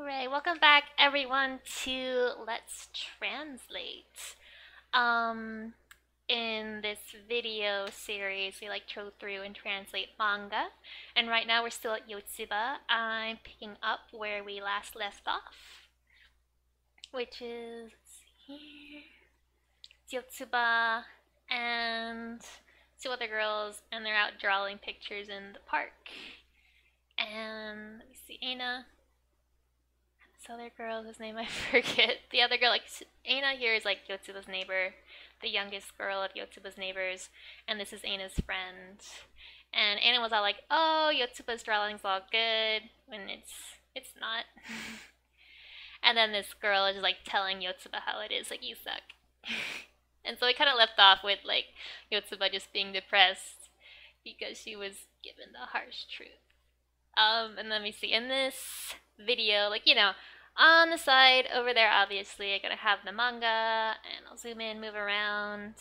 Hooray, welcome back everyone to Let's Translate. Um, in this video series, we go through and translate manga. And right now we're still at Yotsuba. I'm picking up where we last left off, which is, let's see here, it's Yotsuba and two other girls, and they're out drawing pictures in the park. And let me see, Aina. This other girl whose name I forget. The other girl, Aina here is Yotsuba's neighbor, the youngest girl of Yotsuba's neighbors, and this is Aina's friend. And Aina was all like, "Oh, Yotsuba's drawing's all good," when it's not. And then this girl is telling Yotsuba how it is, you suck. And so we kind of left off with Yotsuba just being depressed because she was given the harsh truth. And let me see, in this video, on the side over there, obviously, I'm gonna have the manga, and I'll zoom in, move around,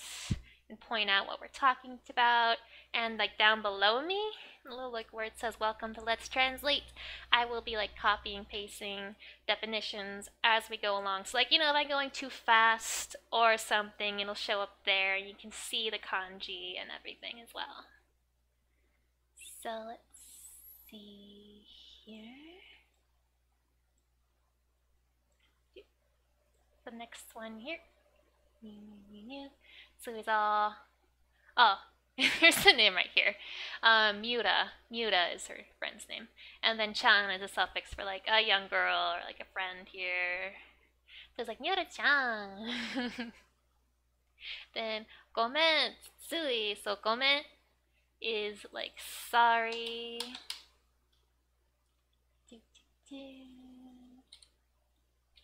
and point out what we're talking about. And down below me, a little where it says "Welcome to Let's Translate," I will be copying, pasting definitions as we go along. So if I'm going too fast or something, it'll show up there, and you can see the kanji and everything as well. So let's see here. The next one here. So it's all. Oh, here's the name right here. Muta. Muta is her friend's name. And then chan is a suffix for a young girl or a friend here. So it's Muta-chan. Then gomen, tsui. So gomen is sorry.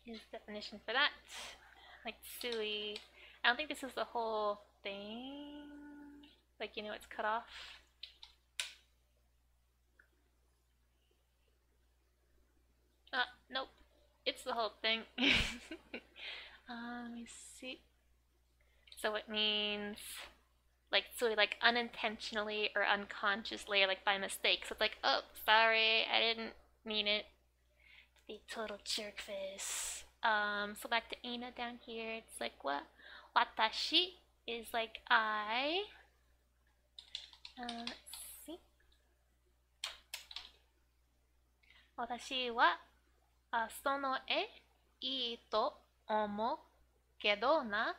Is definition for that. Tsui. I don't think this is the whole thing. It's cut off. Nope. It's the whole thing. Let me see. So it means tsui, unintentionally or unconsciously or by mistake. So it's oh, sorry, I didn't mean it. Be total jerk face. So back to Aina down here. It's what? Watashi is I. Let's see. Watashi wa sono e ii to omou kedo na.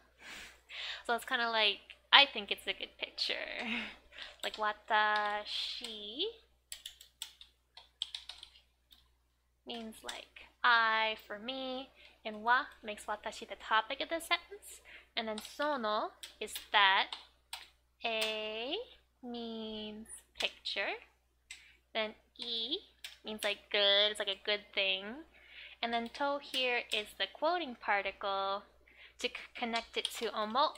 So it's kind of I think it's a good picture. Watashi means I for me, and wa makes watashi the topic of the sentence, and then sono is that, a means picture, then i means good, it's a good thing, and then to here is the quoting particle to connect it to omo,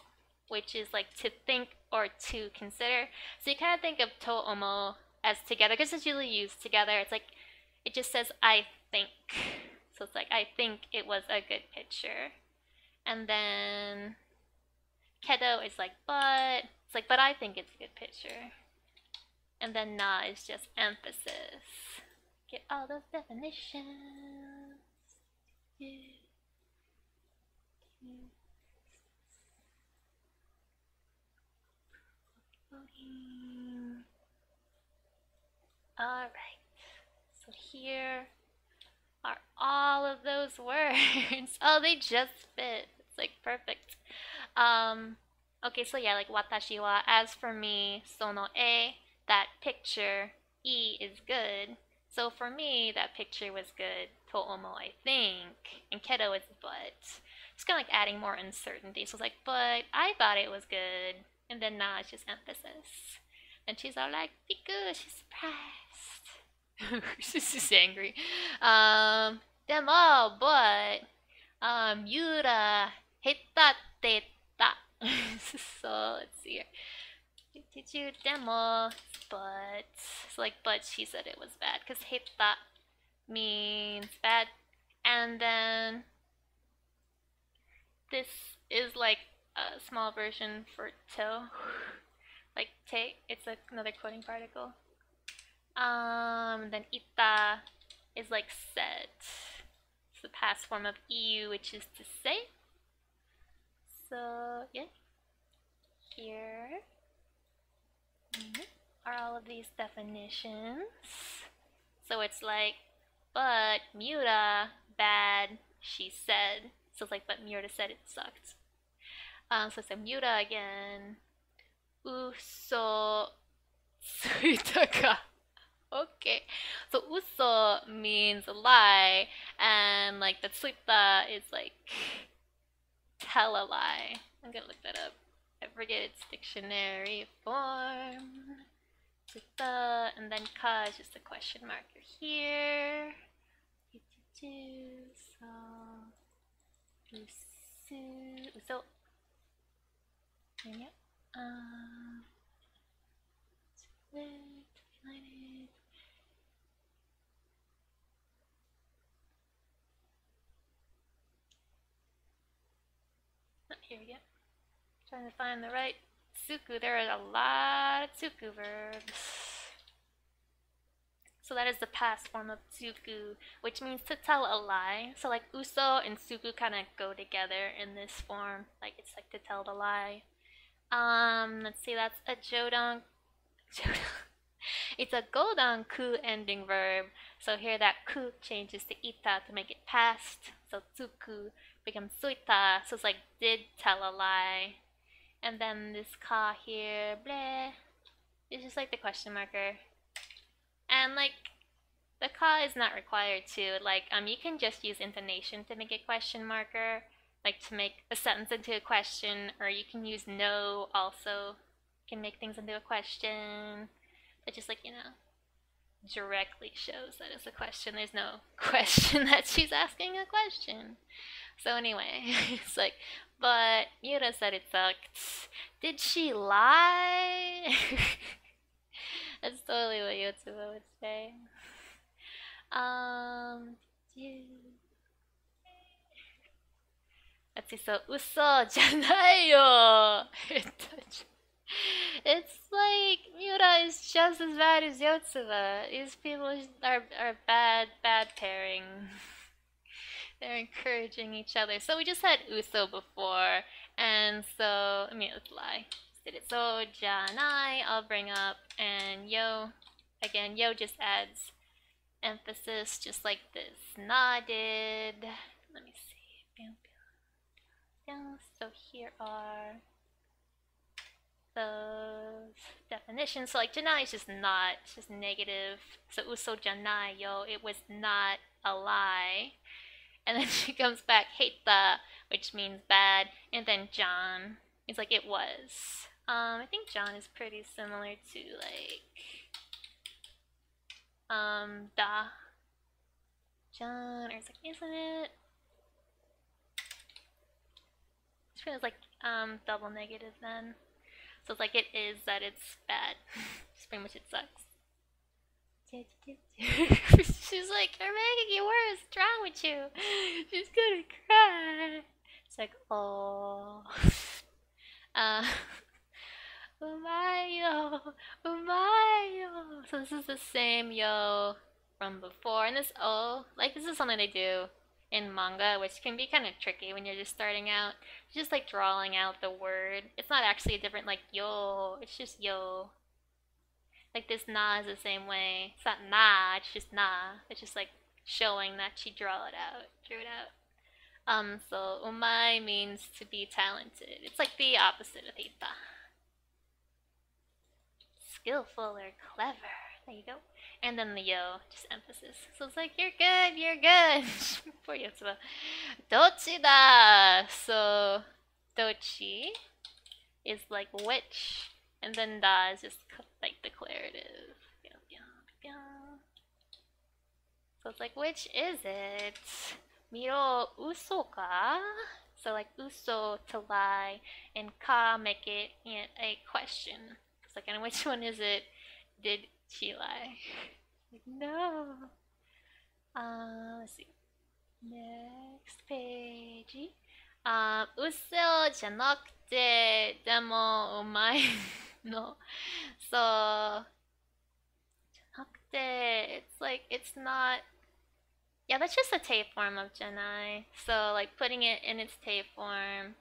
which is to think or to consider. So you kind of think of to omo as together because it's usually used together. It's it just says I think. So it's I think it was a good picture. And then kedo is but. It's but I think it's a good picture. And then na is just emphasis. Get all those definitions. Alright. So here are all of those words. Oh, they just fit. It's perfect. Okay, so yeah, watashi wa, as for me, sono e, that picture, I is good. So for me, that picture was good. To omo, I think. And kedo is but. Just kind of adding more uncertainty. So it's but I thought it was good. And then na is just emphasis. And she's all be good, she's surprised. She's just angry. Demo, but, Yura, hitatte ta. So, let's see here. Did you demo, but, so but she said it was bad, because hita means bad. And then, this is a small version for to. Te, it's another quoting particle. Then ita is set. It's the past form of iu, which is to say. So, yeah. Here are all of these definitions. So it's like, but Miura, bad, she said. So it's like, but Miura said it sucked. So it's a Miura again. Uso suitaka. Okay. So uso means lie, and like the tsuita is like tell a lie. I'm gonna look that up. I forget its dictionary form. Tsuita, and then ka is just a question marker here. So uso. Yeah. Here we go. Trying to find the right tsuku. There are a lot of tsuku verbs. So that is the past form of tsuku, which means to tell a lie. So like uso and tsuku kind of go together in this form. Like it's like to tell the lie. Let's see, that's a jodon. It's a godan ku ending verb. So here that ku changes to ita to make it past. So tsuku becomes suita. So it's like did tell a lie. And then this ka here, bleh, is just like the question marker. And like the ka is not required to. Like you can just use intonation to make a question marker, like to make a sentence into a question, or you can use no also. You can make things into a question. It just like, directly shows that it's a question. There's no question that she's asking a question. So anyway, it's like, but Miura said it sucked. Did she lie? That's totally what Yotsuba would say. Let's see, so uso janai yo. It's like Miura is just as bad as Yotsuba. These people are bad pairing. They're encouraging each other. So we just had uso before, and so let's lie. Did it so janai? I'll bring up, and yo again. Yo just adds emphasis, just like this na did. Let me see. So here are those definitions. So like janai is just not, it's just negative. So uso janai yo, it was not a lie. And then she comes back heita, which means bad, and then jan is like it was. I think jan is pretty similar to like da jan, or it's like, isn't it? It's feels like double negative then. So it's like it is that it's bad. Just pretty much it sucks. She's like, you're making it worse. What's wrong with you? She's gonna cry. It's like, oh. Umayo, umayo. So this is the same yo from before, and this o, like this is something they do in manga, which can be kind of tricky when you're just starting out. Just like drawing out the word. It's not actually a different like yo. It's just yo. Like this na is the same way. It's not na. It's just na. It's just like showing that she drew it out. So umai means to be talented. It's like the opposite of hita. Skillful or clever. There you go. And then the yo, just emphasis. So it's like, you're good. Poor Yotsuba. Dochi da! So, dochi is like which, and then da is just like declarative. So it's like, which is it? Miro uso ka? So like uso to lie, and ka make it a question. It's like, and which one is it? Did she lie? Like, no. Let's see. Next page. 嘘じゃなくて、でもうまいの。そう。じゃなくて、it's like, it's not Yeah, that's just a tape form of Janai. So like putting it in its tape form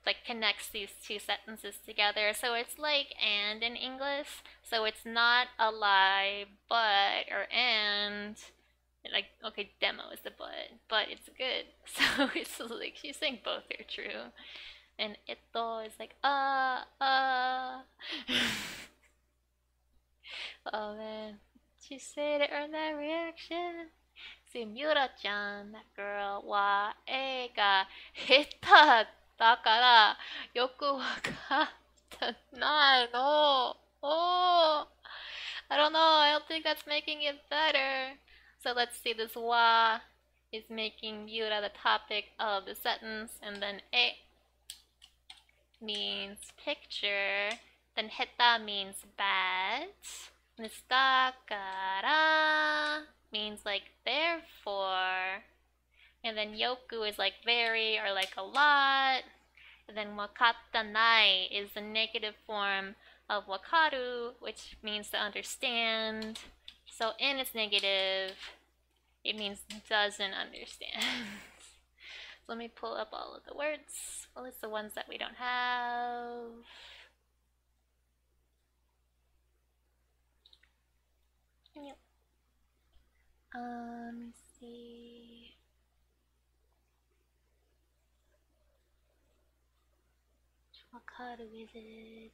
like connects these two sentences together. So it's like and in English. So it's not a lie, but or and. Like okay, demo is the but it's good. So it's like she's saying both are true. And ito is like oh man. She said it or that reaction. See Miura-chan, that girl, wa e ga heta dakara yoku wakatta nai no. Oh, I don't know. I don't think that's making it better. So let's see. This wa is making Miura the topic of the sentence, and then e means picture, then heta means bad, and dakara means like therefore, and then yoku is like very or like a lot, and then wakatta nai is the negative form of wakaru, which means to understand. So in its negative, it means doesn't understand. So let me pull up all of the words. Well, it's the ones that we don't have. Yep. Let me see. Wakaru is it?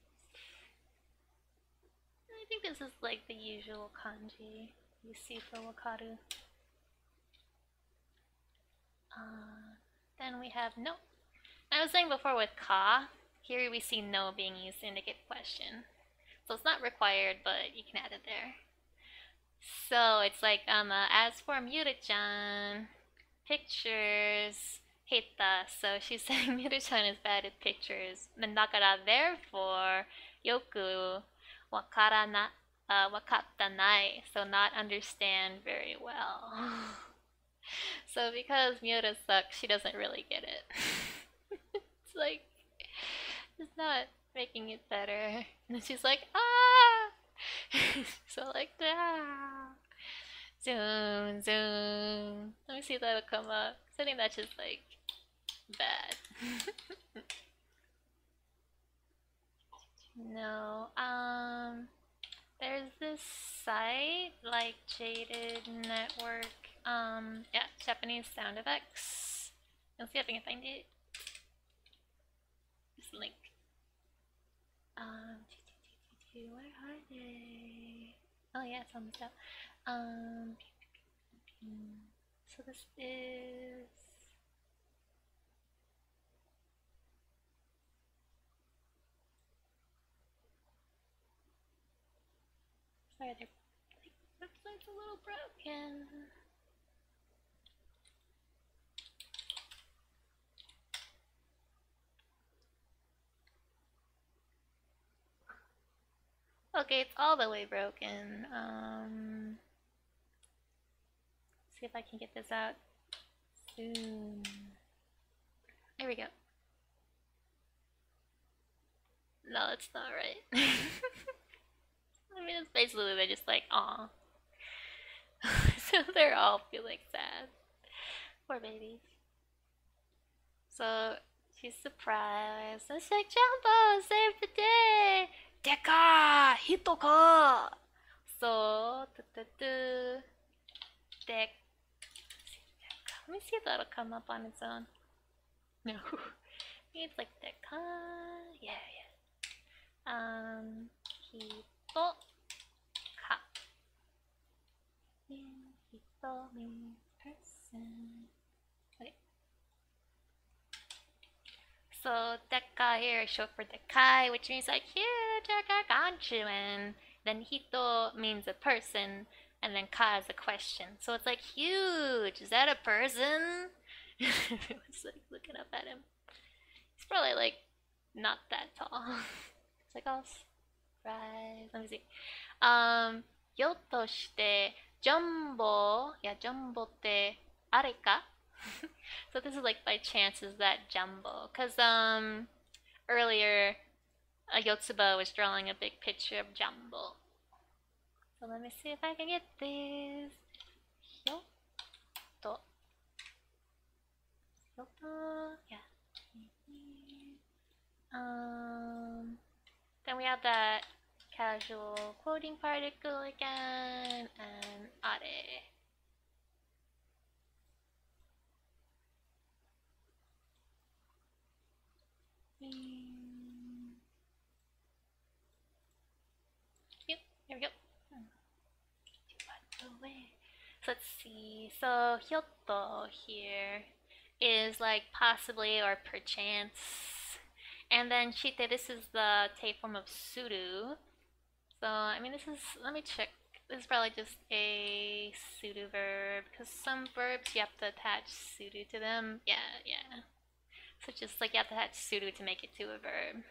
I think this is like the usual kanji you see for wakaru. Then we have no. I was saying before with ka, here we see no being used to indicate question. So it's not required, but you can add it there. So it's like, as for Miura-chan, pictures, heta. So she's saying Miura-chan is bad at pictures. Dakara, therefore, yoku wakatta nai. So not understand very well. So because Miura sucks, she doesn't really get it. It's like, it's not making it better. And then she's like, ah! So like, ah! Zoom, zoom. Let me see if that'll come up. I think that's just like, bad. No, there's this site, like Jaded Network, yeah, Japanese sound effects. Let's see if I can find it. This link. Where are they? Oh yeah, it's on the stuff. So this is. Sorry, their website's a little broken. Okay, it's all the way broken. See if I can get this out soon. There we go. No, it's not right. I mean, it's basically they're just like, aw. So they're all feeling sad. Poor babies. So she's surprised. And she's like, Jumbo, save the day! Deka! Hito ka! So, Dek. Let me see if that'll come up on its own. No. It's like Deka. Yeah. Hito ka. Hito means person. Okay. So Deka here is short for Dekai, which means like huge, gargantuan. Then Hito means a person, and then Ka is a question. So it's like huge. Is that a person? Everyone's like looking up at him. He's probably like not that tall. It's like, oh, surprise. Let me see. Yotoshite jumbo. Yeah, jumbo te areka. So this is like by chance is that jumbo. Cause earlier Yotsuba was drawing a big picture of jumbo. So let me see if I can get this. Yoto Kyoto, yeah. Then we have that casual quoting particle again, and are. Yep, there we go. So let's see. So Hyoto here is like possibly or perchance. And then Shite, this is the tape form of Suru. So, I mean, this is, let me check. This is probably just a Suru verb, because some verbs you have to attach Suru to them. Yeah, yeah. So just like you have to attach Suru to make it to a verb.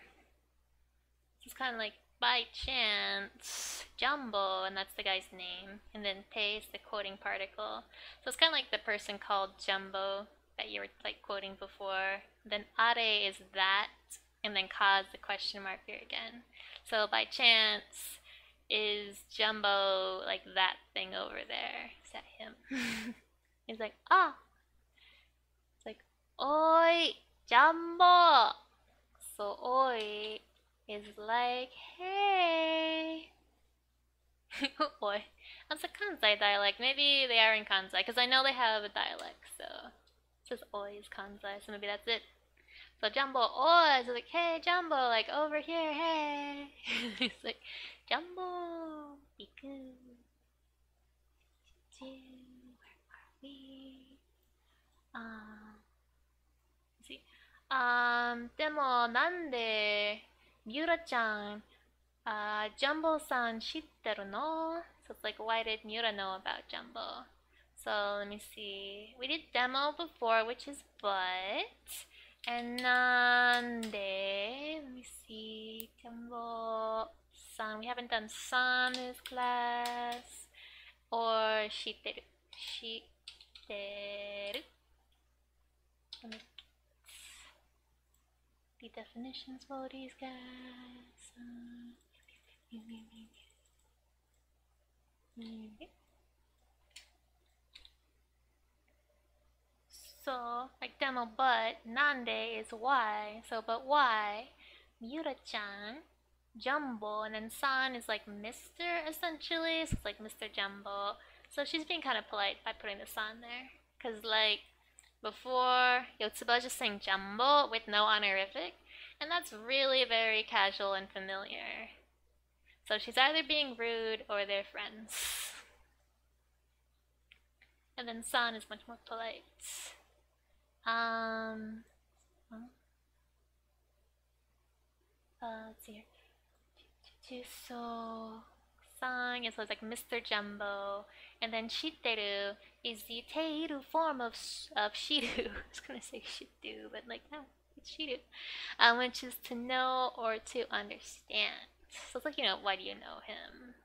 It's kind of like by chance, Jumbo, and that's the guy's name, and then Te is the quoting particle. So it's kind of like the person called Jumbo that you were like quoting before. Then Are is that, and then Ka is the question mark here again. So by chance is Jumbo like that thing over there? Is that him? He's like, ah. It's like, oi, Jumbo. So oi is like, hey. Oi. That's a Kansai dialect. Maybe they are in Kansai, because I know they have a dialect, so. It says oi is Kansai, so maybe that's it. So Jumbo, oi, so like, hey Jumbo, like over here, hey. It's like, Jumbo, Iku. Where are we? Let's see. でもなんでみゆらちゃん、ジャンボさん知ってるの? So it's like, why did Miura know about Jumbo? So let me see. We did demo before, which is but. And nande. Let me see. Jumbo san. We haven't done san this class. Or shitteru. Shitteru. Let me the definitions for these guys. So, like demo, but nande is why. So, but why? Miura-chan, Jumbo, and then san is like Mr. essentially. So it's like Mr. Jumbo. So she's being kind of polite by putting the san there. Because, like, before, Yotsuba just saying Jumbo with no honorific. And that's really very casual and familiar. So she's either being rude or they're friends. And then san is much more polite. Let's see here. So, san is like Mr. Jumbo, and then shiteru is the teiru form of shiru. I was gonna say shitu, but like, no, it's shiru, which is to know or to understand. So it's like, you know, why do you know him?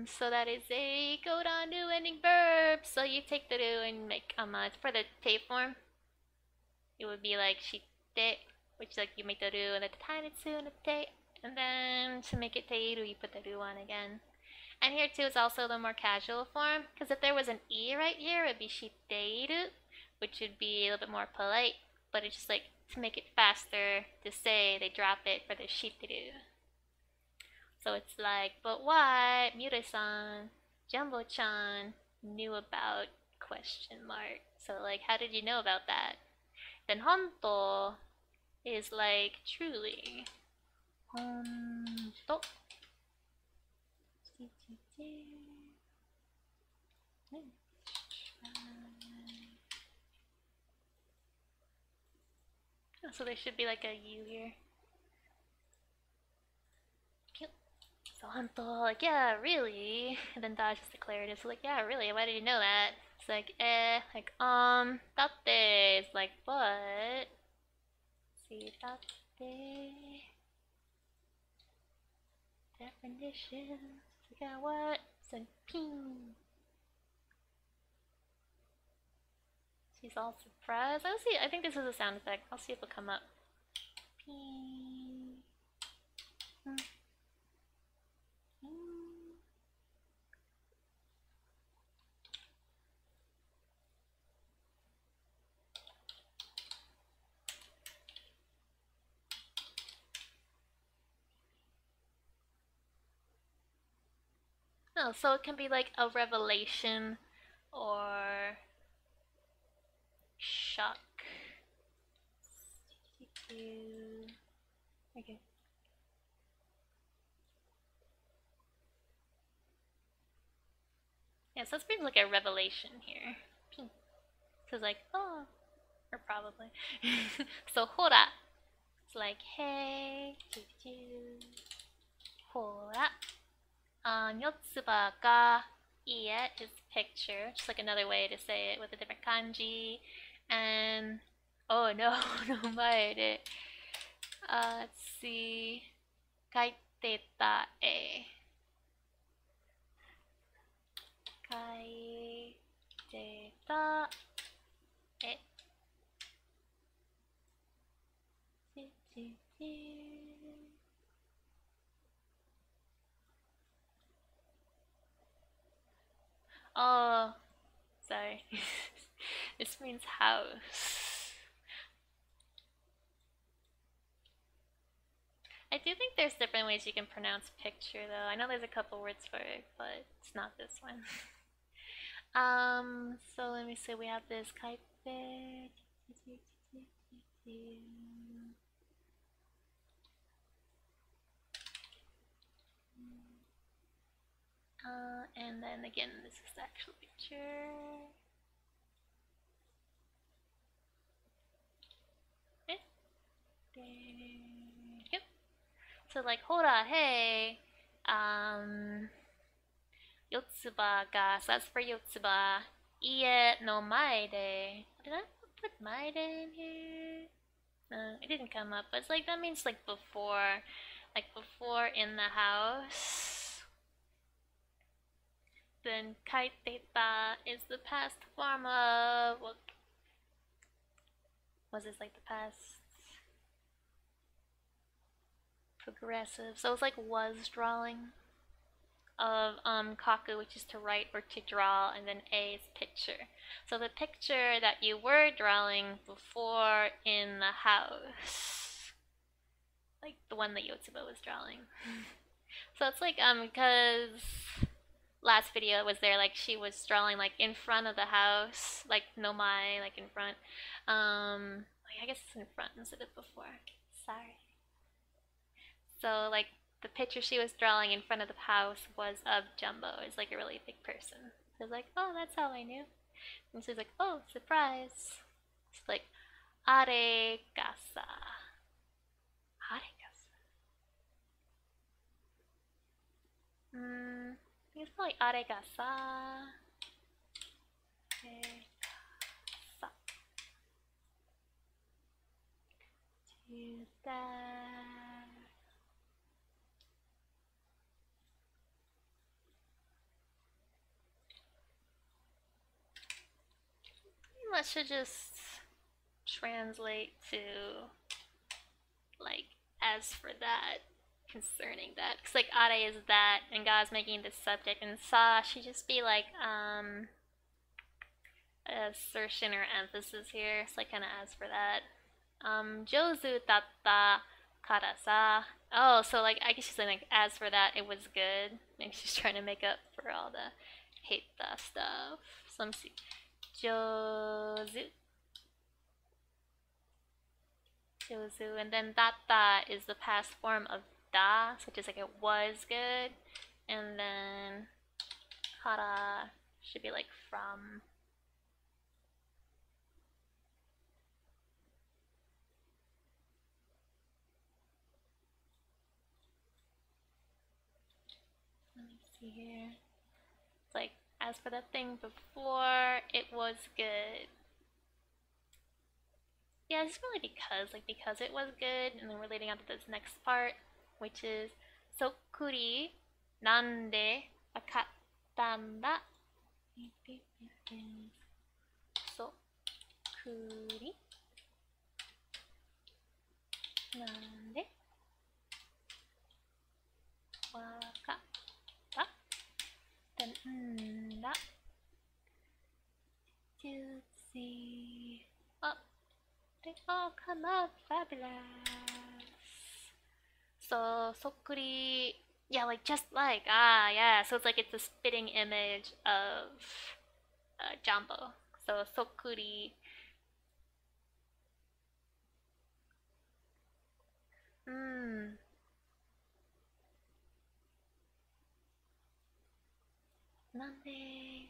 So that is a godan do ending verb. So you take the do and make for the te form. It would be like shite, which is like you make the do and the tainitsu and the te, and then to make it teiru you put the do on again. And here too is also the more casual form, because if there was an e right here, it would be shiteiru, which would be a little bit more polite. But it's just like to make it faster to say, they drop it for the shiteru. So it's like, but why Miura-san, Jumbo-chan knew about question mark. So like, how did you know about that? Then honto is like truly. Honto. So there should be like a U here. So honto, like, yeah, really? And then Dash is declarative, so like, yeah, really, why did you know that? It's like, like, datte is like, but. See, datte. Definitions. Yeah, what? It's like, ping. She's all surprised. I'll see. I think this is a sound effect. I'll see if it'll come up. Ping. know. So it can be like a revelation or shock. Okay. Yeah, so it's pretty like a revelation here. So it's like, oh, or probably. So hora. It's like, hey, hora. Yotsuba ga ie is picture, just like another way to say it with a different kanji. And oh no, no maere. Let's see. Kaiteta e. Kaiteta e. Oh, sorry. This means house. I do think there's different ways you can pronounce picture though. I know there's a couple words for it, but it's not this one. So let me see, we have this kaipe. And then again, this is the actual picture. Yep. So like, hora, hey, Yotsuba ga, so that's for Yotsuba. Ie no mae de. Did I put mae de in here? No, it didn't come up, but it's like, that means like before in the house. Then kaiteta is the past form of, what was this, like the past progressive, so it's like was drawing of kaku, which is to write or to draw, and then a is picture. So the picture that you were drawing before in the house, like the one that Yotsuba was drawing. So it's like because last video was there, like she was drawing like in front of the house, like no mai, like in front. I guess it's in front instead of before. Sorry. So like the picture she was drawing in front of the house was of Jumbo. It's like a really big person. So I was like, oh, that's how I knew. And she's like, oh, surprise. It's like, are gasa. Are gasa. I think it's probably are gasa. Do that. That should just translate to like, as for that, concerning that, because like are is that and Ga's making the subject, and sa should just be like assertion or emphasis here. So like kind of as for that. Jozu datta kara sa. Oh, so like I guess she's saying like, as for that, it was good. Maybe she's trying to make up for all the hate the stuff. So let me see. Jozu. Jozu, and then datta is the past form of da, so just like it was good, and then kara should be like from. Let me see here. It's like, as for the thing before, it was good. Yeah, it's really because it was good, and then we're leading on to this next part, which is sokkuri nande wakatta n da. Sokkuri nande wakatta n da. Let's see. Oh, they all come out fabulous. So, sokkuri Yeah, like just like ah yeah. So it's like it's a spitting image of Jumbo. So Sokuri. Hmm. Nande.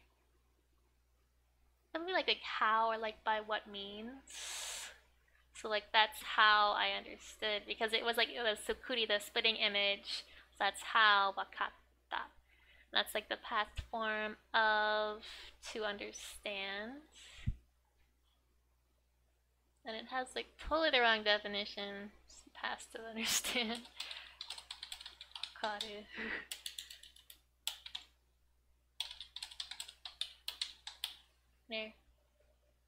Something like how or like by what means. So like that's how I understood because it was Sukuri, the splitting image. So that's how wakatta. That's like the past form of to understand. And it has like totally the wrong definition. It's past to understand. Karu. There.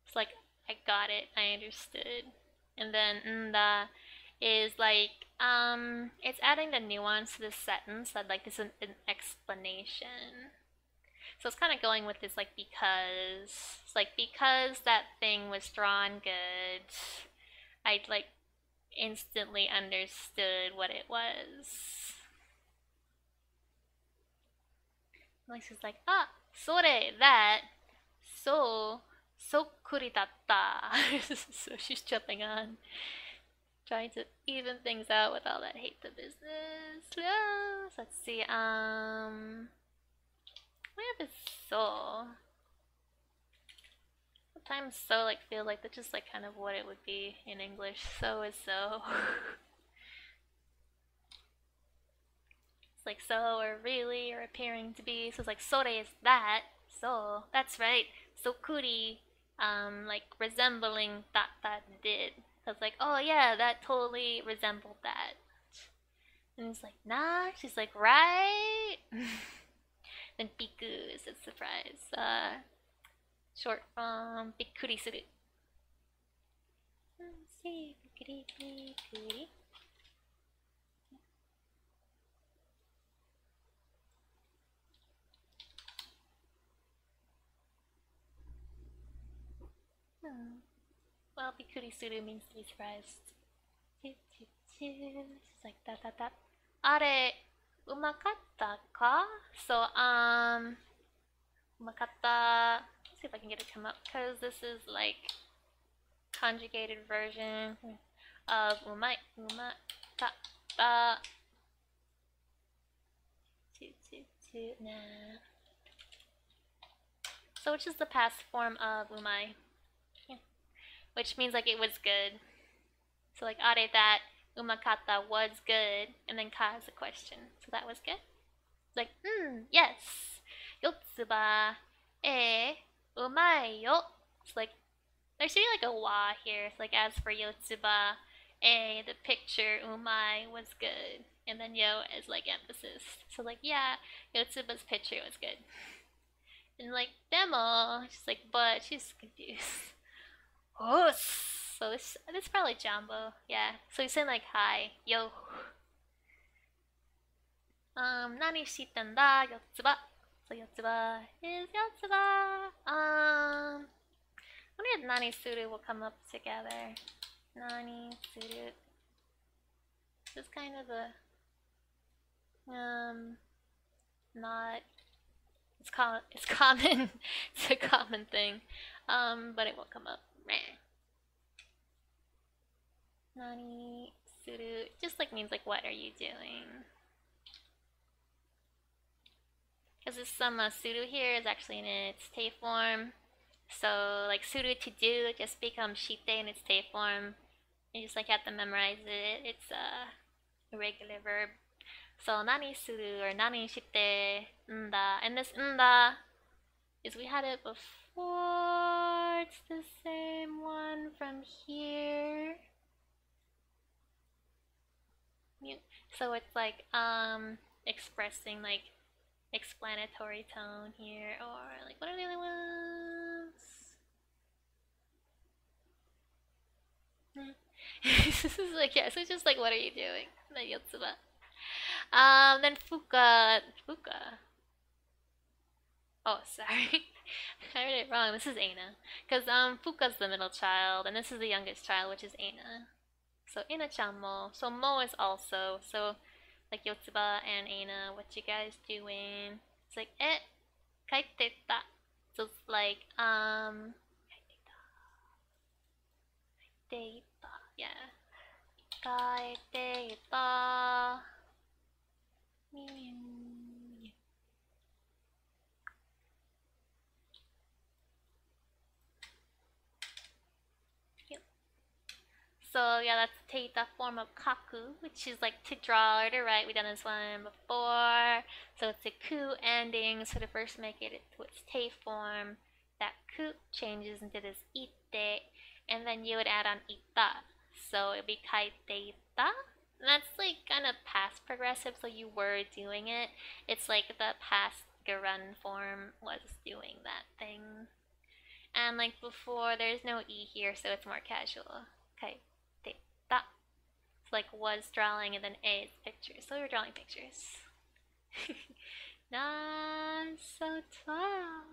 It's like I got it, I understood. And then nda is like it's adding the nuance to the sentence that like is an explanation. So it's kind of going with this like because it's like because that thing was drawn good, I like instantly understood what it was. Like she's like ah sore that so so kuritatta. So she's jumping on, trying to even things out with all that hate the business. Yeah. So let's see. We have a so. Sometimes so like feel like that's just like kind of what it would be in English. So is so. It's like so or really or appearing to be. So it's like sore is that. So that's right. So kuri, like resembling that did. So it's like oh yeah, that totally resembled that. And he's like nah. She's like right. Then biku is a surprise. Short from bikkuri suru. Let's see, bikkuri bikkuri. Hmm. Well, bikkuri suru means to be surprised. It's like that. Are umakatta ka? So umakatta. Let's see if I can get it to come up because this is like conjugated version of umai umakatta. Nah. So which is the past form of umai, yeah. Which means like it was good. So like are that umakata was good, and then ka is a question. So that was good. Like yes. Yotsuba e umai yo. It's like there should be like a wa here. It's like as for Yotsuba, the picture umai was good, and then yo is like emphasis. So like yeah, Yotsuba's picture was good. And like demo, she's like but she's confused. Oh, so this probably Jumbo. Yeah. So he's saying like hi, yo. Nani shitanda Yotsuba. So Yotsuba is Yotsuba. I wonder if Nani Suru will come up together. Nani Suru. It's kind of a not. It's common. It's a common thing. But it won't come up. Meh. Nani Suru just like means like what are you doing? Because this suru here is actually in its te form. So like suru to do just becomes shite in its te form. You just like have to memorize it. It's a irregular verb. So nani suru or nani shite nda. And this nda is we had it before. It's the same one from here. So it's like expressing like explanatory tone here, or like what are the other ones? This is like yeah, so it's just like what are you doing? The Yotsuba. Then Fuka. Oh, sorry, I read it wrong. This is Aina, because Fuka's the middle child, and this is the youngest child, which is Aina. So Ina-chan mo. So mo is also so like Yotsuba and Aina, what you guys doing? It's like, kaiteta. So it's like, kaiteta, yeah. Kaiteta. So yeah, that's the form of kaku, which is like to draw or to write. We done this one before. So it's a ku ending. So to first make it to its te form, that ku changes into this ite, and then you would add on ita. So it'd be kaiteita. That's like kind of past progressive, so you were doing it. It's like the past gerund form was doing that thing. And like before, there's no e here, so it's more casual. Okay. That. It's like was drawing and then a is pictures. So we're drawing pictures. Not so tall.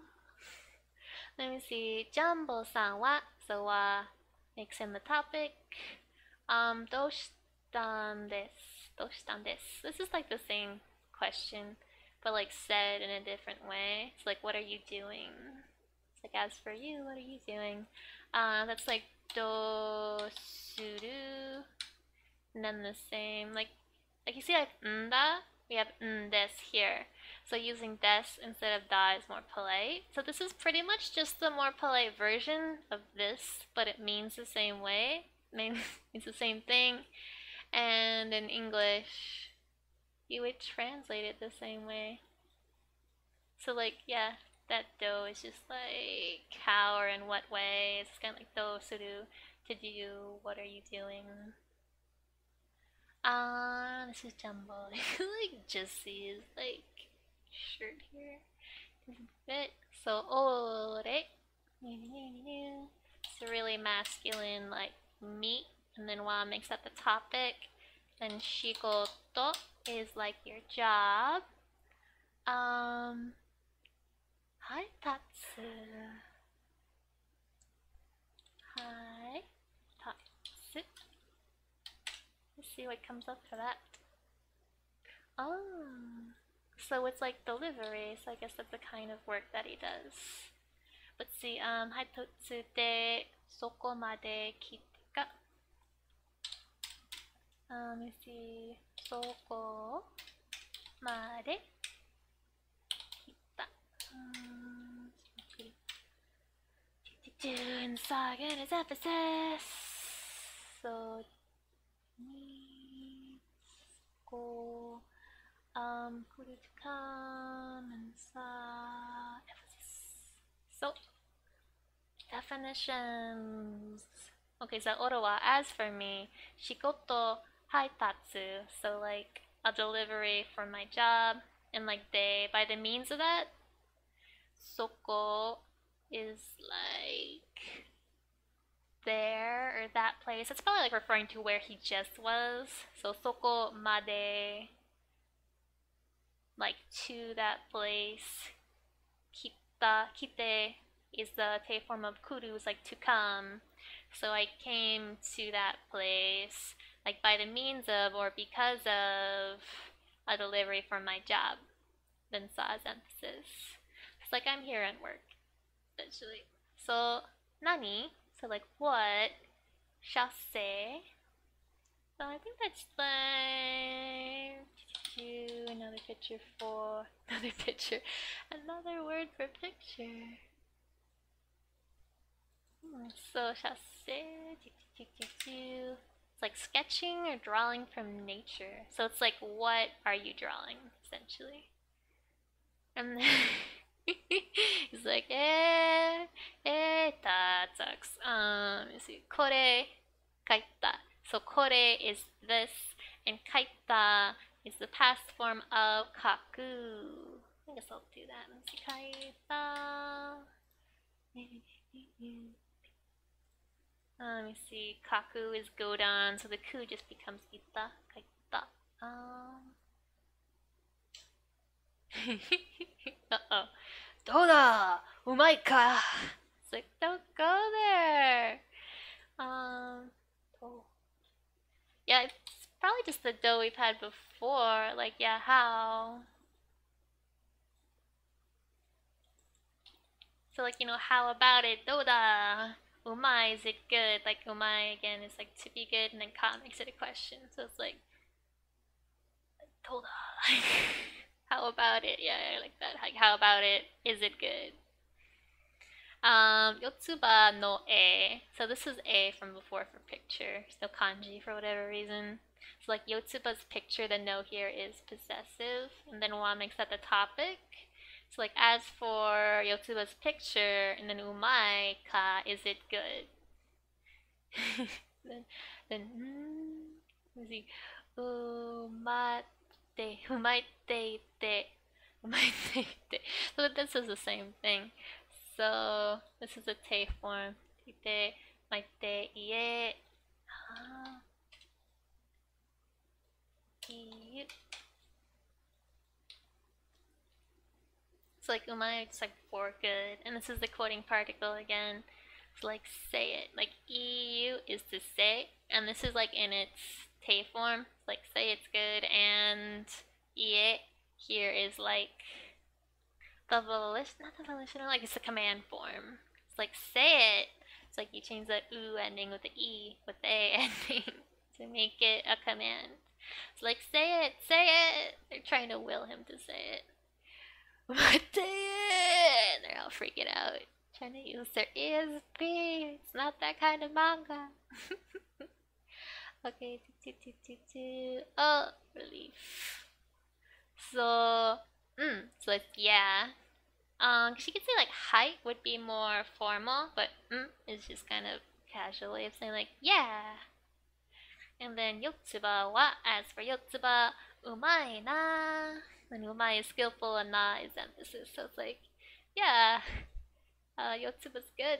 Let me see. Jumbo-san wa. So makes in the topic. Doushitan desu. Doushitan desu. This is like the same question, but like said in a different way. It's like, what are you doing? It's like, as for you, what are you doing? That's like do suru. And then the same, like you see, like nda, we have des here. So using des instead of da is more polite. So this is pretty much just the more polite version of this, but it means the same way. It's the same thing. And in English, you would translate it the same way. So like, yeah, that do is just like how or in what way. It's kind of like do suru, to do, what are you doing? This is Jumbo. Like Jesse's like shirt here doesn't fit. So ore. It's a really masculine like meat, and then wa makes up the topic. And shigoto is like your job. Hai tatsu. Hai tatsu. Let's see what comes up for that. Oh, so it's like delivery. So I guess that's the kind of work that he does. Let's see. Haitotsu de soko made kite ka. Let me see. Soko made kita. In Saga is emphasis. So needs go kuru to come and emphasis. So definitions. Okay, so oro wa as for me, shigoto haitatsu. So like a delivery for my job, and like they by the means of that. Soko is like there or that place. It's probably like referring to where he just was. So soko made, like to that place. Kite is the te form of kuru, is like to come. So I came to that place like by the means of or because of a delivery for my job. Then sa's emphasis. It's like I'm here at work, essentially. So nani? So like what? Chasse. So I think that's like another picture for another picture. Another word for picture. So chasse. It's like sketching or drawing from nature. So it's like what are you drawing, essentially? And then he's like, that sucks. Let me see. Kore kaita. So kore is this, and kaita is the past form of kaku. I guess I'll do that. Let me see. Kaita. Let me see. Kaku is go down, so the ku just becomes ita. Kaita. Uh-oh. Doda! Umaika! It's like, don't go there! Oh. Yeah, it's probably probably just the do we've had before. Like, yeah, how? So like, how about it? Doda. Umai, is it good? Like umai again is like to be good, and then ka makes it a question. So it's like Doda. How about it? Yeah, I like that. Like, how about it? Is it good? Yotsuba no e. So this is a from before for picture. There's no kanji for whatever reason. So like Yotsuba's picture, the no here is possessive, and then wa makes that the topic. So like as for Yotsuba's picture, and then umai ka, is it good? then let's see. Umate, umaite te, umaite te. So this is the same thing. So this is a te form. Ite, maite, ie, iu. It's like umai, it's like for good, and this is the quoting particle again. It's like say it. Like iu is to say, and this is like in its te form. It's like say it's good, and ie here is like the volition, not the volitional, like it's the command form. It's like say it. It's like you change the u ending with the e with the a ending to make it a command. It's like say it, say it. They're trying to will him to say it. What it? They're all freaking out, trying to use their ears big. It's not that kind of manga. Okay, oh, relief. So, so it's yeah. Cause you could say like height would be more formal, but is just kind of casual way of saying like yeah. And then Yotsuba wa, as for Yotsuba, umai na. And umai is skillful and na is emphasis. So it's like, yeah, Yotsuba's good.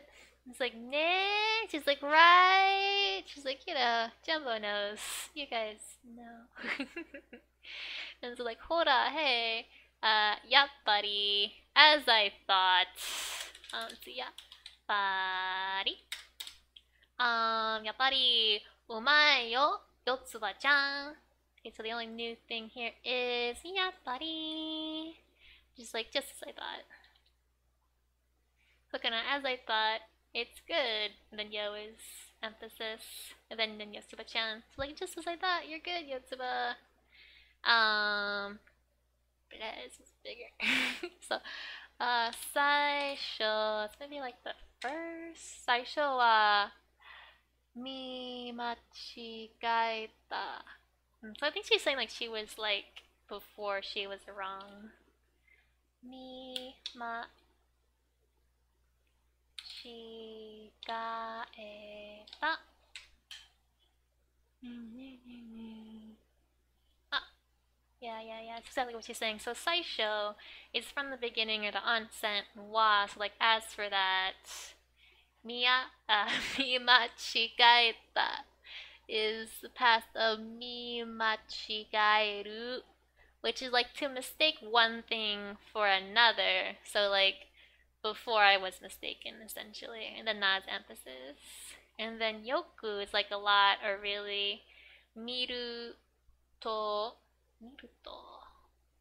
It's like, nah. She's like, right. She's like, Jumbo knows. You guys know. And so like, hora, hey, yappari, as I thought. Let's see, yappari. Yappari, umai yo, Yotsuba-chan. Okay, so the only new thing here is yappari. Just as I thought. Look, as I thought, it's good. And then yo is emphasis. And then Yotsuba-chan. So like, just as I thought, you're good, Yotsuba. But this is bigger. So, saisho. It's maybe like the first. Saisho wa mi machigaeta. So I think she's saying like she was like before she was wrong. Mi machigaeta. Yeah, that's exactly what she's saying. So saisho is from the beginning of the onsen wa, so like as for that, mi machigaeta is the past of mi machigaeru, which is like to mistake one thing for another. So like before I was mistaken essentially, and then na's emphasis. And then yoku is like a lot or really. Miru to Miruto.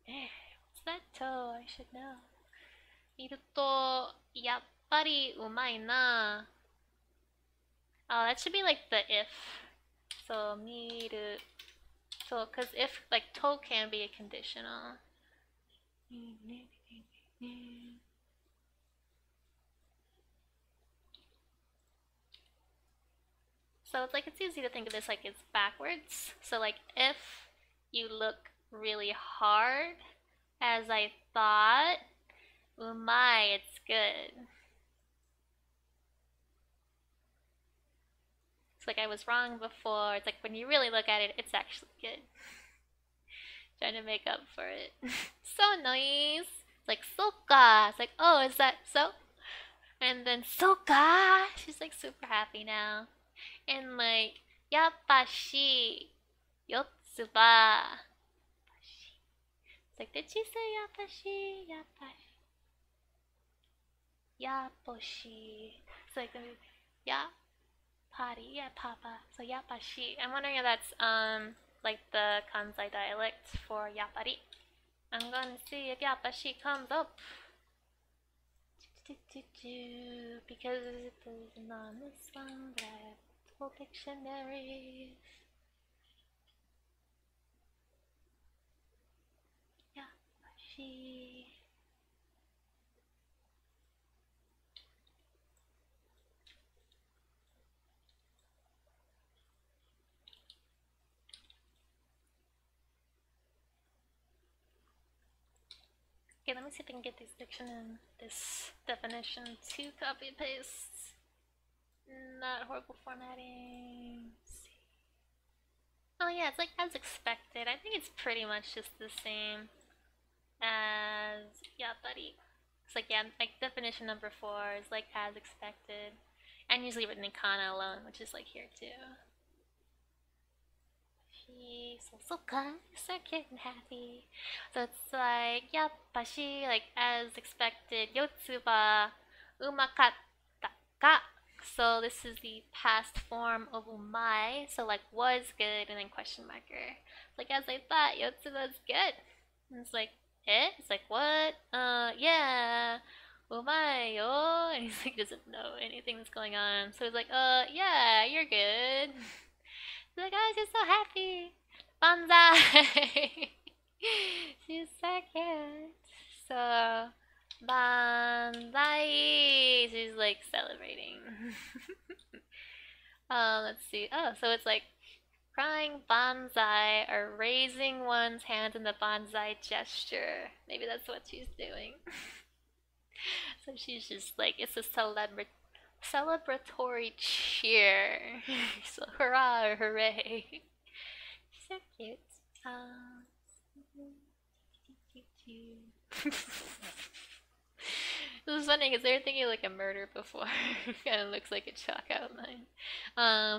What's that to? I should know. Miruto, yappari umai na. Oh, that should be like the if. So, miru. So, because if, like, to can be a conditional. So it's like, it's easy to think of this like it's backwards. So like, if you look really hard, as I thought, umai, it's good. It's like I was wrong before. It's like when you really look at it, it's actually good. Trying to make up for it. So nice. It's like soka. It's like, oh, is that so? And then soka. She's like super happy now. And like, yappashi, Yotsuba. It's like, did she say yappashi? Yappashi. Yapposhi. It's like, yeah, potty, yeah, papa. So yappashi. I'm wondering if that's like the Kansai dialect for yapari. I'm gonna see if yapashi comes up. Because it is not this one, but I have multiple dictionaries. Yapashi. Okay, let me see if I can get this definition to copy paste. Not horrible formatting. Oh yeah, it's like as expected. I think it's pretty much just the same as yapari. It's like, yeah, like definition number 4 is like as expected. And usually written in kana alone, which is like here too. So good, so cute and happy. So it's like, yappashi, like as expected. Yotsuba, umakatta ka. So this is the past form of umai. So like was good and then question marker. Like as I thought, Yotsuba's good. And it's like, eh? It's like what? Yeah. Umai yo. And he's like doesn't know anything that's going on. So he's like, yeah, you're good. He's like, oh, she's so happy. Banzai. She's so cute. So banzai. She's like celebrating. Let's see. Oh, so it's like crying banzai or raising one's hand in the banzai gesture. Maybe that's what she's doing. So she's just like, it's a celebratory cheer. So hurrah or hooray. So cute. This is funny because they were thinking like a murder before. Kind of looks like a chalk outline.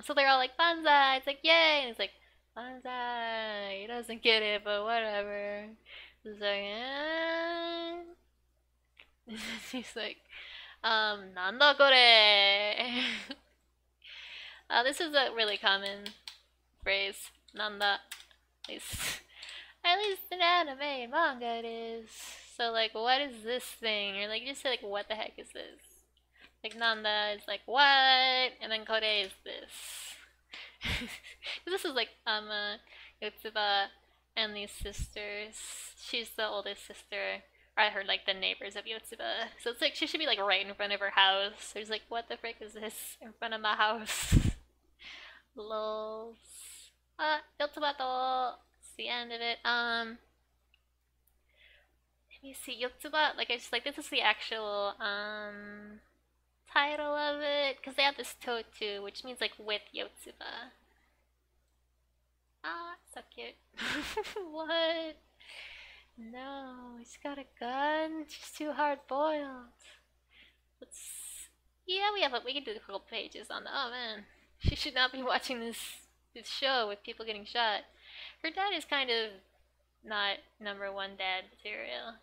So they're all like, banzai! It's like, yay! And it's like, banzai! He doesn't get it, but whatever. It's like, He's like, nanda kore! This is a really common phrase. Nanda. At least in anime and manga it is. So like, what is this thing? Or like, just say like, what the heck is this? Like Nanda is like, what? And then Kore is this. This is like Yotsuba and these sisters. She's the oldest sister. Or I heard like the neighbors of Yotsuba. So it's like she should be like right in front of her house. There's like, what the frick is this in front of my house? Lols. Yotsuba to. It's the end of it. Let me see. Yotsuba, like I just like this is the actual title of it because they have this totu, which means like with Yotsuba. Ah, so cute. What? No, he's got a gun. She's too hard boiled. Let's. Yeah, we can do a couple pages on the. Oh man, she should not be watching this show with people getting shot. Her dad is kind of not #1 dad material,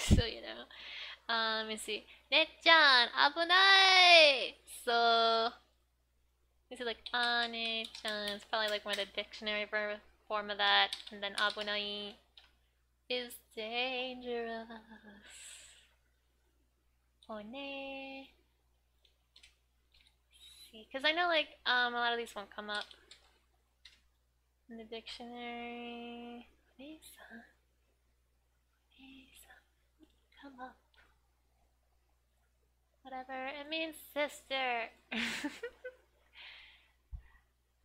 so you know. Let me see. Ne-chan, abunai! So, this is like, ne-chan. It's probably like more the dictionary form of that. And then abunai is dangerous. Oh, ne. See, because I know like, a lot of these won't come up in the dictionary. Ne-san. Ne-san. Come up. Whatever, it means sister.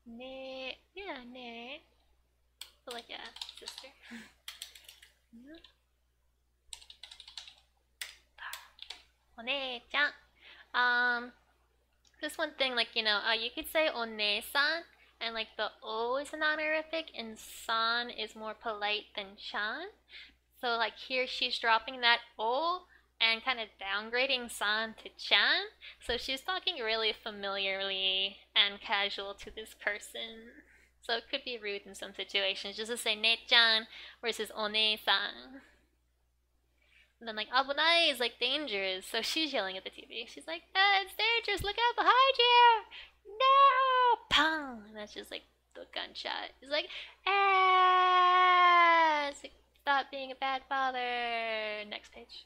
Ne, yeah, ne. But like, yeah, sister. One-chan. This one thing, like, you know, you could say one-san, and like the O is an honorific, and san is more polite than chan. So like here she's dropping that O and kind of downgrading san to chan. So she's talking really familiarly and casual to this person. So it could be rude in some situations just to say ne-chan versus one-san. And then like abunai is like dangerous, so she's yelling at the TV. She's like, it's dangerous, look out behind you! No! Pong! And that's just like the gunshot. It's like, ah! It's like, stop being a bad father. Next page.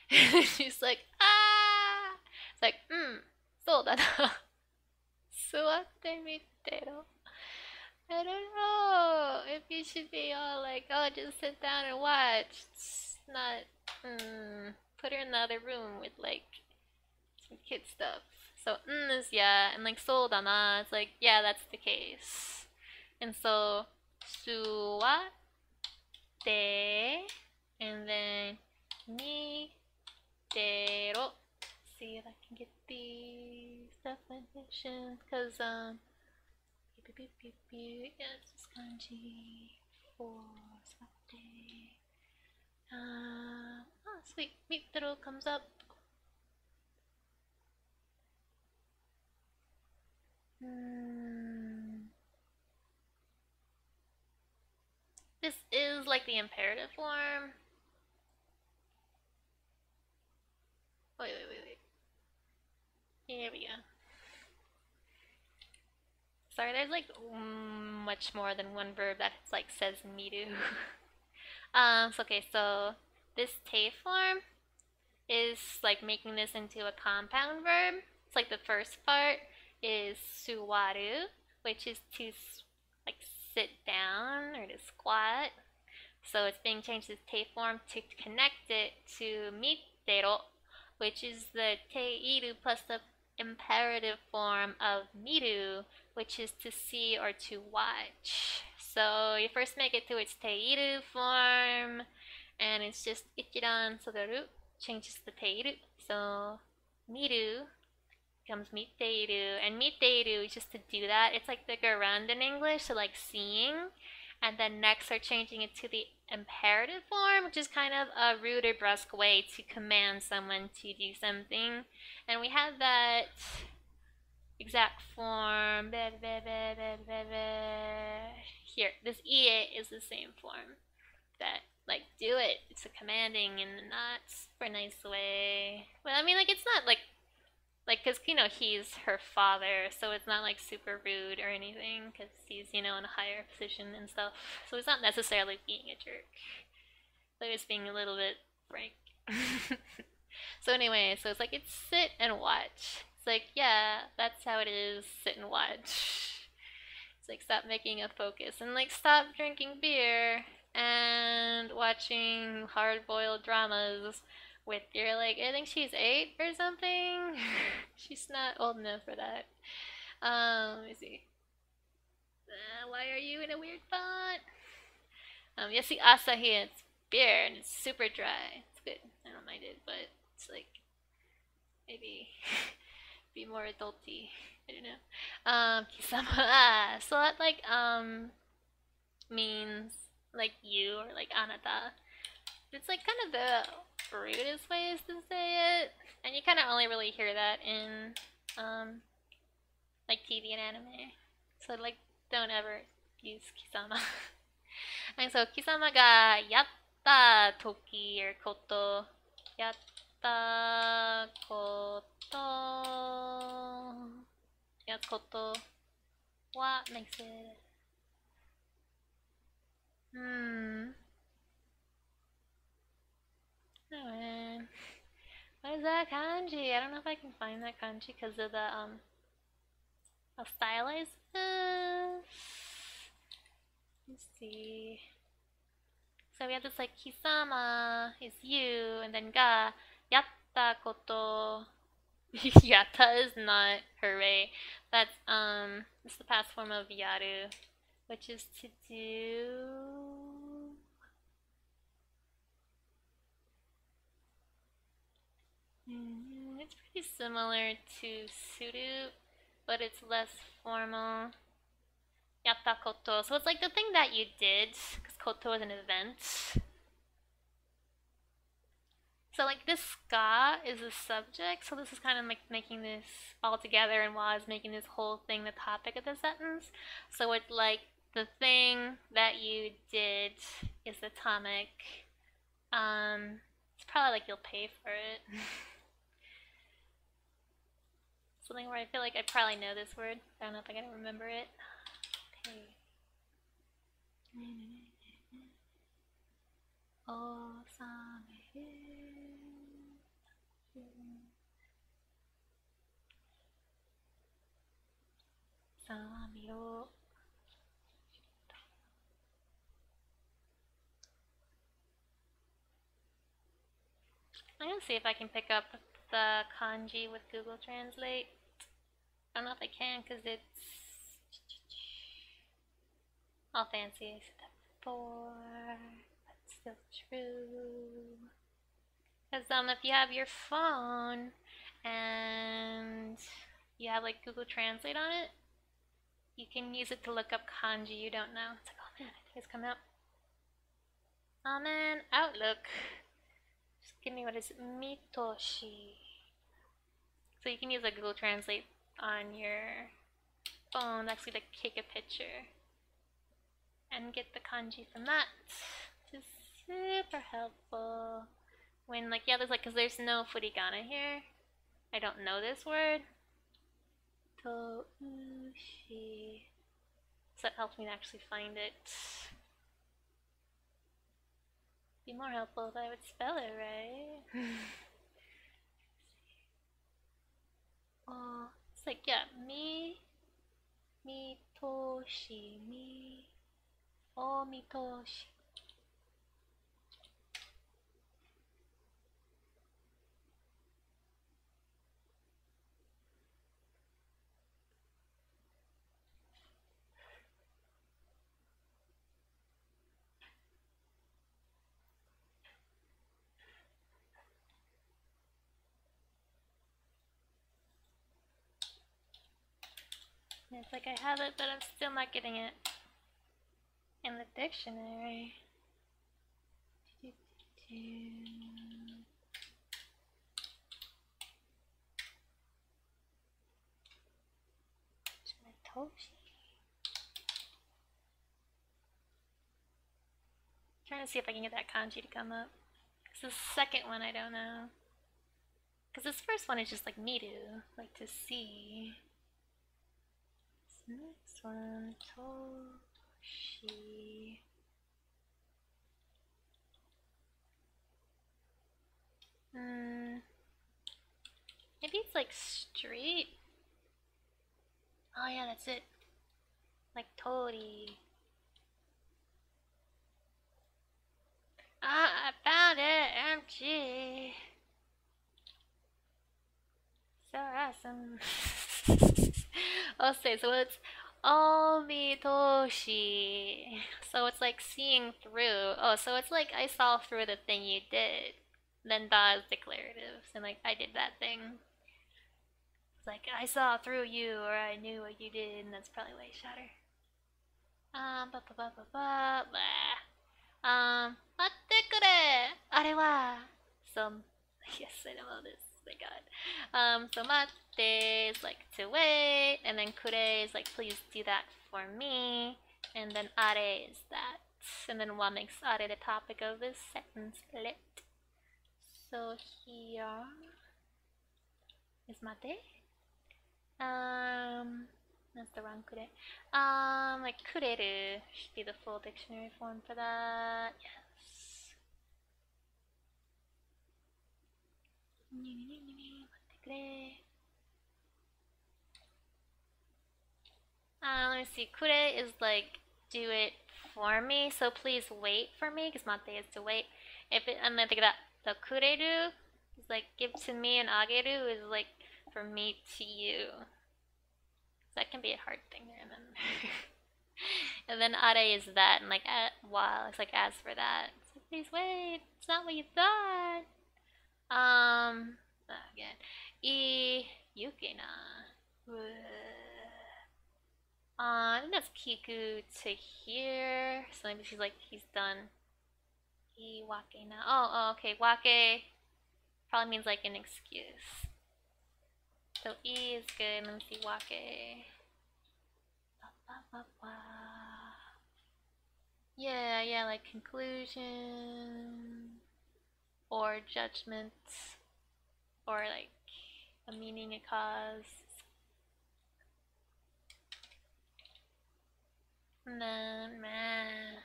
She's like, ah! It's like, そうだな。座ってみてよ. I don't know if you should be all like, oh, just sit down and watch. It's not, put her in the other room with like some kid stuff. So, is yeah, and like, そうだな, it's like, yeah, that's the case. And so, 座って, and then, 見てろ. See if I can get these definitions, because, yeah, it's this kanji for 座って. Oh, sweet, 見てろ comes up. This is like the imperative form. Wait. Here we go. Sorry, there's like much more than one verb that like says miru. So this te form is like making this into a compound verb. It's like the first part is suwaru, which is to like sit down or to squat. So it's being changed to te form to connect it to mitero, which is the teiru plus the imperative form of miru, which is to see or to watch. So you first make it to its teiru form, and it's just ichiran sogaru changes the teiru. So miru becomes miteiru, and miteiru is just to do that. It's like the gerund in English, so like seeing. And then next are changing it to the imperative form, which is kind of a rude or brusque way to command someone to do something. And we have that exact form. Here, this ie is the same form. That, like, do it. It's a commanding in a not super nice way. But I mean, like, it's not like, because, he's her father, so it's not, like, super rude or anything, because he's, in a higher position and stuff. So it's not necessarily being a jerk. So it's being a little bit frank. So anyway, so it's like, it's sit and watch. It's like, yeah, that's how it is, sit and watch. It's like, stop making a focus, and, like, stop drinking beer and watching hard-boiled dramas with your, like, I think she's 8 or something. She's not old enough for that. Let me see. Why are you in a weird font? You see Asahi, it's beer and it's super dry. It's good. I don't mind it, but it's like maybe be more adulty. I don't know. Kisama. So that like means like you or like anata. It's like kind of the rudest ways to say it, and you kind of only really hear that in like TV and anime. So like, don't ever use kisama. And so kisama ga yatta toki or koto, yatta koto, yatta koto what makes it oh man, what is that kanji? I don't know if I can find that kanji because of the how stylized it is. Let's see. So we have this like kisama is you, and then ga yatta koto. Yatta is not hooray. That's it's the past form of yaru, which is to do. It's pretty similar to suru, but it's less formal. Yatta koto. So it's like the thing that you did, because koto is an event. So like this ska is the subject, so this is kind of like making this all together, and wa is making this whole thing the topic of the sentence. So it's like the thing that you did is the topic. It's probably like you'll pay for it. Something where I feel like I probably know this word. I don't know if I gotta remember it. Pay. I'm gonna see if I can pick up the kanji with Google Translate. I don't know if I can because it's all fancy. I said that before, but still true. Because if you have your phone and you have like Google Translate on it, you can use it to look up kanji you don't know. It's like, oh man, I think it's coming up. Oh man, Outlook. Just give me what is it? Mitoshi. So you can use like Google Translate on your phone, actually like take a picture and get the kanji from that. Which is super helpful. When like, yeah, there's like, cause there's no furigana here. I don't know this word. Toushi. So it helps me to actually find it. Be more helpful if I would spell it right. Oh, it's like, yeah, mitoshi, mitoshi. It's like I have it, but I'm still not getting it in the dictionary. Toshi. Trying to see if I can get that kanji to come up. Cause the second one I don't know. Cause this first one is just like miru, like to see. This next one, toshi. Maybe it's like street. Oh yeah, that's it. Like tori. Ah, I found it. MG. So awesome. I'll say, so it's omitoshi. So it's like seeing through. Oh, so it's like I saw through the thing you did. Then da is declarative. And like I did that thing. It's like I saw through you or I knew what you did, and that's probably why you shot her. Ba ba ba ba ba. Blah. 待ってくれあれは some yes I know this my god so 待って is like to wait and then くれ is like please do that for me and then あれ is that and then what makes あれ the topic of this sentence lit so here is 待って that's the wrong くれ like くれる should be the full dictionary form for that yes let me see. Kure is like do it for me, so please wait for me, because mate is to wait. If it, and then think that the kureru is like give to me, and ageru is like for me to you. So that can be a hard thing to remember. And then are is that, and like while it's like as for that. It's like, please wait. It's not what you thought. Again. I yukina. I think that's Kiku to here. So maybe she's like, he's done. I wake na. Oh, okay. Wake probably means like an excuse. So I is good. Let me see. Wake. Yeah, like conclusion or judgment or like a meaning, a cause. Man.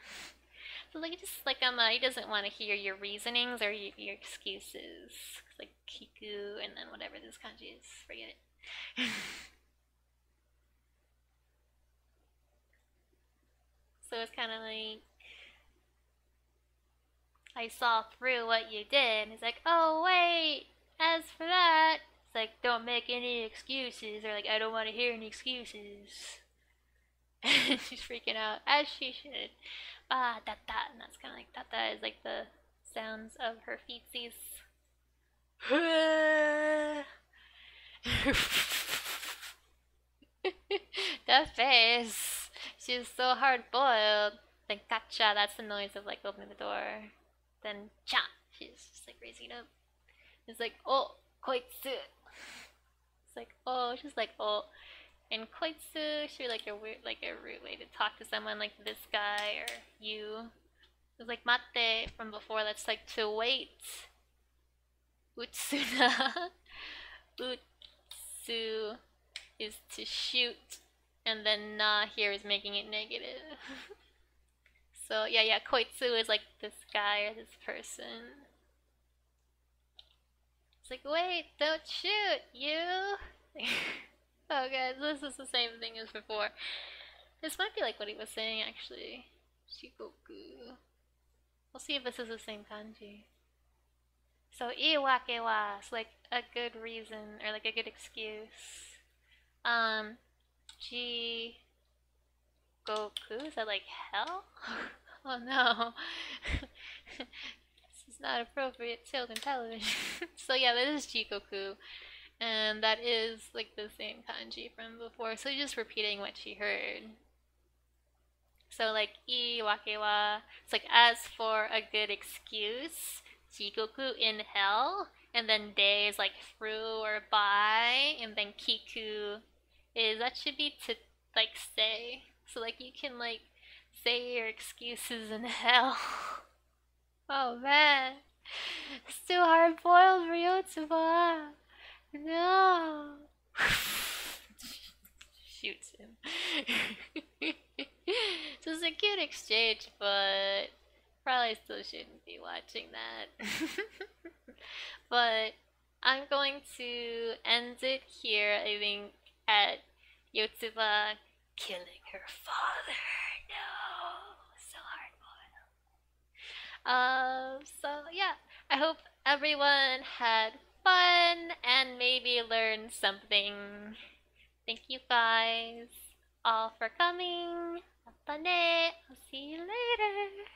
So like just like he doesn't want to hear your reasonings or your excuses. Like Kiku and then whatever this kanji is, forget it. So it's kind of like I saw through what you did. And he's like, oh wait, as for that, it's like don't make any excuses or like I don't want to hear any excuses. And she's freaking out as she should. Ah, that, and that's kind of like that is like the sounds of her feetsies. That face. She's so hard boiled. Then gotcha, that's the noise of like opening the door. Then cha, she's just like raising up. It's like, oh, koitsu. It's like, oh, she's like, oh. And koitsu, she like a rude way to talk to someone like this guy or you. It's like mate from before, that's like to wait. Utsuna. Utsu is to shoot. And then na here is making it negative. So yeah, koitsu is like this guy or this person. It's like, wait, don't shoot, you! Oh guys, this is the same thing as before. This might be like what he was saying actually. Shikoku. We'll see if this is the same kanji. So iwake wa is like a good reason or like a good excuse. Jigoku, is that like hell? Oh no. This is not appropriate children television. So yeah, that is Jikoku. And that is like the same kanji from before. So just repeating what she heard. So like iwake wa, it's like as for a good excuse, jikoku in hell, and then de is like through or by, and then kiku is that should be to like say. So like you can like say your excuses in hell. Oh man, it's too hard boiled for Yotsuba. No. Shoots him. So it's a cute exchange, but probably still shouldn't be watching that. But I'm going to end it here, I think, at Yotsuba killing her father. No, so hard boiled. So yeah, I hope everyone had fun and maybe learned something. Thank you guys all for coming. Mata ne. I'll see you later.